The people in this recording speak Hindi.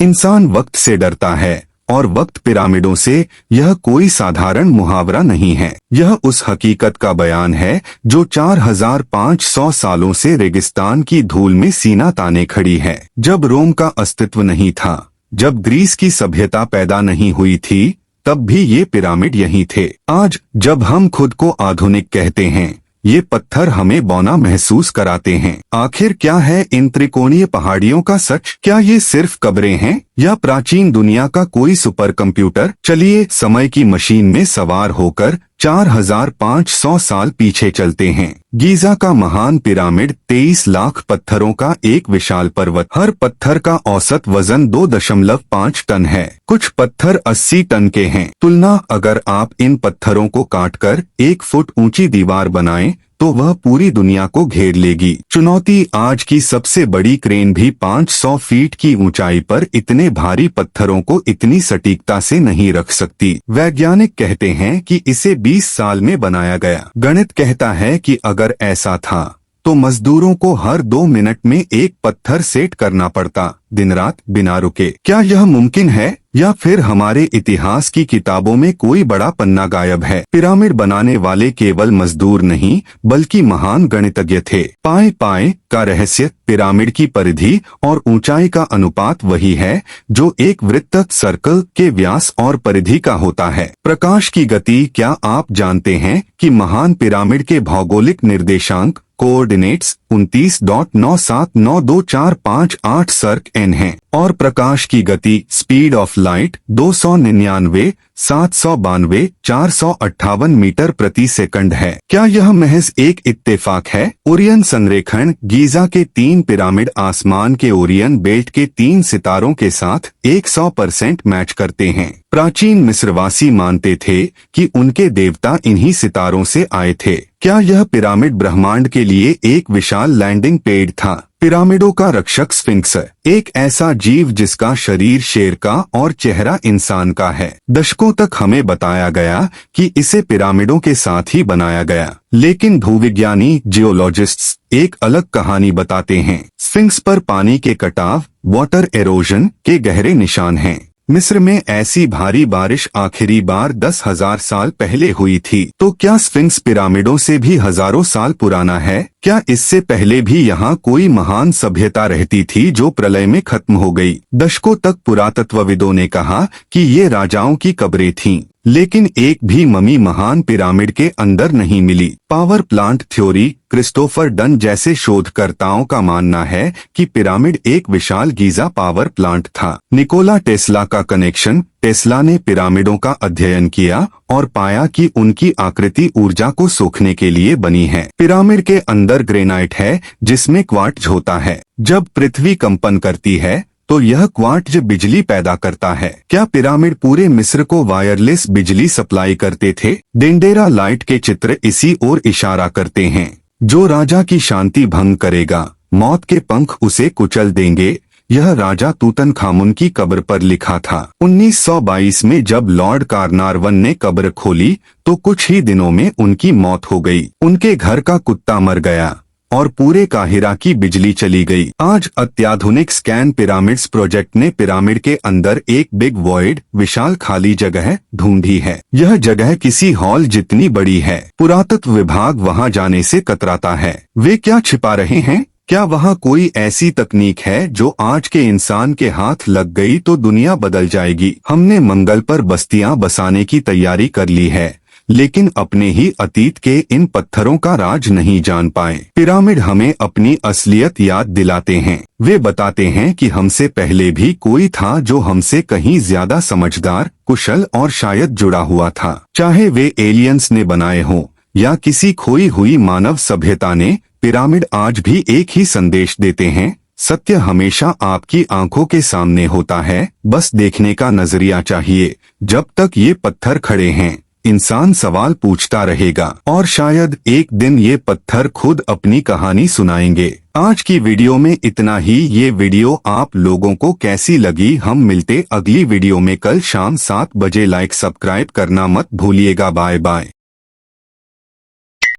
इंसान वक्त से डरता है और वक्त पिरामिडों से यह कोई साधारण मुहावरा नहीं है। यह उस हकीकत का बयान है जो 4500 सालों से रेगिस्तान की धूल में सीना ताने खड़ी है। जब रोम का अस्तित्व नहीं था, जब ग्रीस की सभ्यता पैदा नहीं हुई थी, तब भी ये पिरामिड यही थे। आज जब हम खुद को आधुनिक कहते हैं, ये पत्थर हमें बौना महसूस कराते हैं। आखिर क्या है इन त्रिकोणीय पहाड़ियों का सच? क्या ये सिर्फ कब्रें हैं या प्राचीन दुनिया का कोई सुपर कंप्यूटर? चलिए समय की मशीन में सवार होकर 4500 साल पीछे चलते हैं। गीजा का महान पिरामिड 23 लाख पत्थरों का एक विशाल पर्वत। हर पत्थर का औसत वजन 2.5 टन है। कुछ पत्थर 80 टन के हैं। तुलना, अगर आप इन पत्थरों को काटकर 1 फुट ऊंची दीवार बनाएं, तो वह पूरी दुनिया को घेर लेगी। चुनौती, आज की सबसे बड़ी क्रेन भी 500 फीट की ऊंचाई पर इतने भारी पत्थरों को इतनी सटीकता से नहीं रख सकती। वैज्ञानिक कहते हैं कि इसे 20 साल में बनाया गया। गणित कहता है कि अगर ऐसा था तो मजदूरों को हर 2 मिनट में एक पत्थर सेट करना पड़ता, दिन रात बिना रुके। क्या यह मुमकिन है या फिर हमारे इतिहास की किताबों में कोई बड़ा पन्ना गायब है? पिरामिड बनाने वाले केवल मजदूर नहीं बल्कि महान गणितज्ञ थे। पाए का रहस्य, पिरामिड की परिधि और ऊंचाई का अनुपात वही है जो एक वृत्त सर्कल के व्यास और परिधि का होता है। प्रकाश की गति, क्या आप जानते हैं कि महान पिरामिड के भौगोलिक निर्देशांक कोऑर्डिनेट्स 29.979245 सर्क n है और प्रकाश की गति स्पीड ऑफ लाइट 299 792 458 मीटर प्रति सेकंड है। क्या यह महज एक इत्तेफाक है? ओरियन संरेखण, गीजा के 3 पिरामिड आसमान के ओरियन बेल्ट के 3 सितारों के साथ 100% मैच करते हैं। प्राचीन मिस्रवासी मानते थे कि उनके देवता इन्हीं सितारों से आए थे। क्या यह पिरामिड ब्रह्मांड के लिए एक विशाल लैंडिंग पैड था? पिरामिडों का रक्षक स्फिंक्स, एक ऐसा जीव जिसका शरीर शेर का और चेहरा इंसान का है। दशकों तक हमें बताया गया कि इसे पिरामिडों के साथ ही बनाया गया, लेकिन भूविज्ञानी जियोलॉजिस्ट्स एक अलग कहानी बताते हैं। स्फिंक्स पर पानी के कटाव, वाटर एरोजन के गहरे निशान हैं। मिस्र में ऐसी भारी बारिश आखिरी बार 10,000 साल पहले हुई थी। तो क्या स्फिंक्स पिरामिडों से भी हजारों साल पुराना है? क्या इससे पहले भी यहाँ कोई महान सभ्यता रहती थी जो प्रलय में खत्म हो गई? दशकों तक पुरातत्वविदों ने कहा कि ये राजाओं की कब्रें थीं, लेकिन एक भी ममी महान पिरामिड के अंदर नहीं मिली। Power plant theory, Christopher Dunn जैसे शोधकर्ताओं का मानना है कि पिरामिड एक विशाल गीजा पावर प्लांट था। निकोला टेस्ला का कनेक्शन, टेस्ला ने पिरामिडों का अध्ययन किया और पाया कि उनकी आकृति ऊर्जा को सोखने के लिए बनी है। पिरामिड के अंदर ग्रेनाइट है जिसमें क्वार्ट्ज होता है। जब पृथ्वी कंपन करती है तो यह क्वार्ट्ज बिजली पैदा करता है। क्या पिरामिड पूरे मिस्र को वायरलेस बिजली सप्लाई करते थे? डेंडेरा लाइट के चित्र इसी ओर इशारा करते हैं। जो राजा की शांति भंग करेगा, मौत के पंख उसे कुचल देंगे। यह राजा तूतनखामुन की कब्र पर लिखा था। 1922 में जब लॉर्ड कार्नारवन ने कब्र खोली तो कुछ ही दिनों में उनकी मौत हो गई। उनके घर का कुत्ता मर गया और पूरे काहिरा की बिजली चली गई। आज अत्याधुनिक स्कैन पिरामिड्स प्रोजेक्ट ने पिरामिड के अंदर एक बिग वॉइड, विशाल खाली जगह ढूंढी है। यह जगह किसी हॉल जितनी बड़ी है। पुरातत्व विभाग वहां जाने से कतराता है। वे क्या छिपा रहे हैं? क्या वहाँ कोई ऐसी तकनीक है जो आज के इंसान के हाथ लग गई तो दुनिया बदल जाएगी? हमने मंगल पर बस्तियां बसाने की तैयारी कर ली है, लेकिन अपने ही अतीत के इन पत्थरों का राज नहीं जान पाए। पिरामिड हमें अपनी असलियत याद दिलाते हैं। वे बताते हैं कि हमसे पहले भी कोई था जो हमसे कहीं ज्यादा समझदार, कुशल और शायद जुड़ा हुआ था। चाहे वे एलियंस ने बनाए हों या किसी खोई हुई मानव सभ्यता ने, पिरामिड आज भी एक ही संदेश देते हैं। सत्य हमेशा आपकी आंखों के सामने होता है, बस देखने का नजरिया चाहिए। जब तक ये पत्थर खड़े हैं, इंसान सवाल पूछता रहेगा और शायद एक दिन ये पत्थर खुद अपनी कहानी सुनाएंगे। आज की वीडियो में इतना ही। ये वीडियो आप लोगों को कैसी लगी? हम मिलते अगली वीडियो में कल शाम 7 बजे। लाइक सब्सक्राइब करना मत भूलिएगा। Bye bye.